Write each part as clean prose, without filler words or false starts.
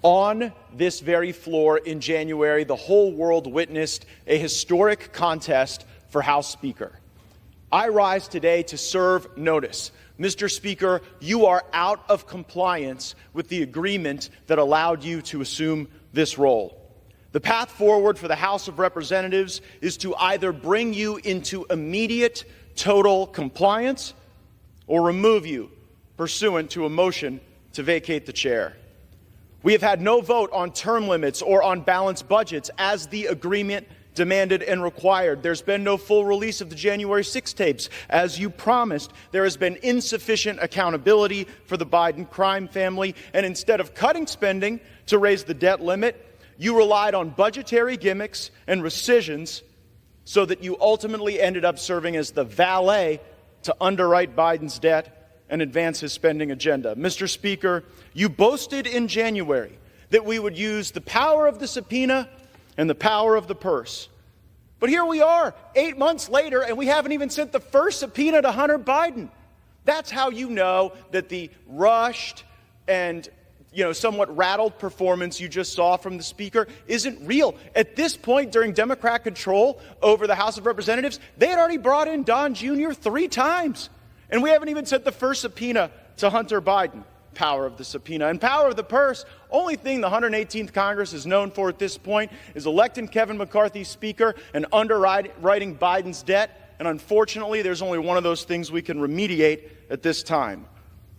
On this very floor in January, the whole world witnessed a historic contest for House Speaker. I rise today to serve notice. Mr. Speaker, you are out of compliance with the agreement that allowed you to assume this role. The path forward for the House of Representatives is to either bring you into immediate total compliance or remove you pursuant to a motion to vacate the chair. We have had no vote on term limits or on balanced budgets as the agreement demanded and required. There's been no full release of the January 6 tapes as you promised. There has been insufficient accountability for the Biden crime family. And instead of cutting spending to raise the debt limit, you relied on budgetary gimmicks and rescissions so that you ultimately ended up serving as the valet to underwrite Biden's debt and advance his spending agenda. Mr. Speaker, you boasted in January that we would use the power of the subpoena and the power of the purse. But here we are, 8 months later, and we haven't even sent the first subpoena to Hunter Biden. That's how you know that the rushed and somewhat rattled performance you just saw from the Speaker isn't real. At this point, during Democrat control over the House of Representatives, they had already brought in Don Jr. 3 times. And we haven't even sent the first subpoena to Hunter Biden. Power of the subpoena and power of the purse. Only thing the 118th Congress is known for at this point is electing Kevin McCarthy Speaker and underwriting Biden's debt. And unfortunately, there's only one of those things we can remediate at this time.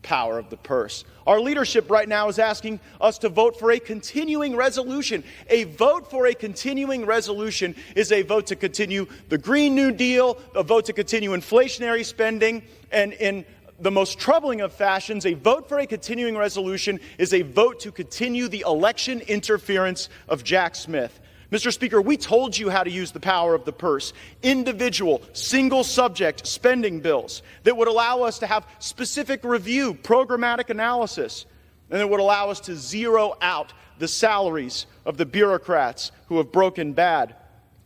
Power of the purse. Our leadership right now is asking us to vote for a continuing resolution. A vote for a continuing resolution is a vote to continue the Green New Deal, a vote to continue inflationary spending, and in the most troubling of fashions, a vote for a continuing resolution is a vote to continue the election interference of Jack Smith. Mr. Speaker, we told you how to use the power of the purse. Individual, single-subject spending bills that would allow us to have specific review, programmatic analysis, and that would allow us to zero out the salaries of the bureaucrats who have broken bad,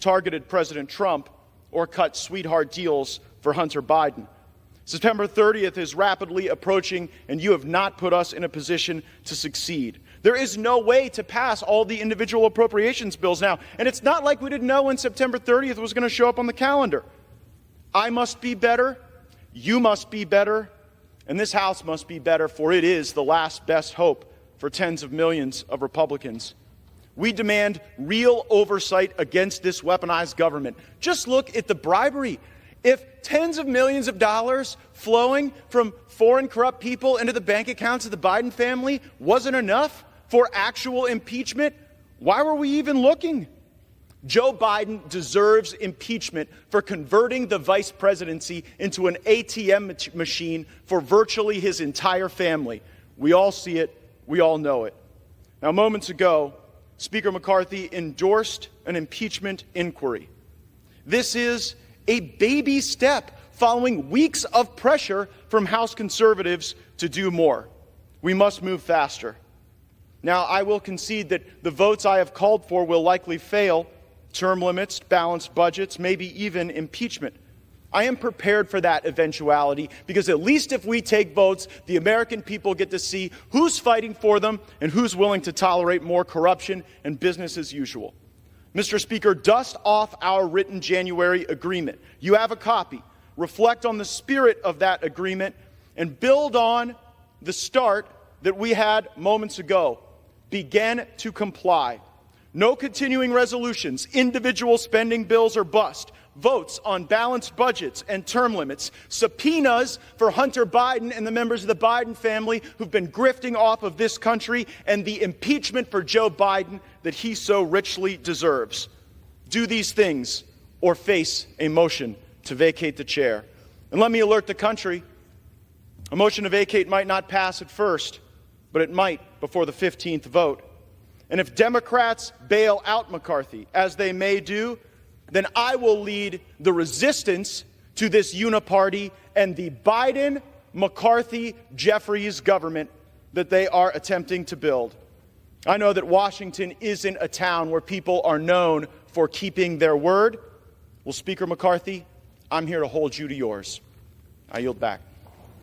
targeted President Trump, or cut sweetheart deals for Hunter Biden. September 30th is rapidly approaching, and you have not put us in a position to succeed. There is no way to pass all the individual appropriations bills now. And it's not like we didn't know when September 30th was going to show up on the calendar. I must be better, you must be better, and this House must be better, for it is the last best hope for tens of millions of Republicans. We demand real oversight against this weaponized government. Just look at the bribery. If tens of millions of dollars flowing from foreign corrupt people into the bank accounts of the Biden family wasn't enough for actual impeachment, why were we even looking? Joe Biden deserves impeachment for converting the vice presidency into an ATM machine for virtually his entire family. We all see it. We all know it. Now, moments ago, Speaker McCarthy endorsed an impeachment inquiry. This is a baby step following weeks of pressure from House conservatives to do more. We must move faster. Now, I will concede that the votes I have called for will likely fail: term limits, balanced budgets, maybe even impeachment. I am prepared for that eventuality because at least if we take votes, the American people get to see who's fighting for them and who's willing to tolerate more corruption and business as usual. Mr. Speaker, dust off our written January agreement. You have a copy. Reflect on the spirit of that agreement and build on the start that we had moments ago. Begin to comply. No continuing resolutions, individual spending bills or bust, votes on balanced budgets and term limits, subpoenas for Hunter Biden and the members of the Biden family who've been grifting off of this country, and the impeachment for Joe Biden that he so richly deserves. Do these things or face a motion to vacate the chair. And let me alert the country, a motion to vacate might not pass at first, but it might before the 15th vote. And if Democrats bail out McCarthy, as they may do, then I will lead the resistance to this uniparty and the Biden-McCarthy-Jeffries government that they are attempting to build. I know that Washington isn't a town where people are known for keeping their word. Well, Speaker McCarthy, I'm here to hold you to yours. I yield back.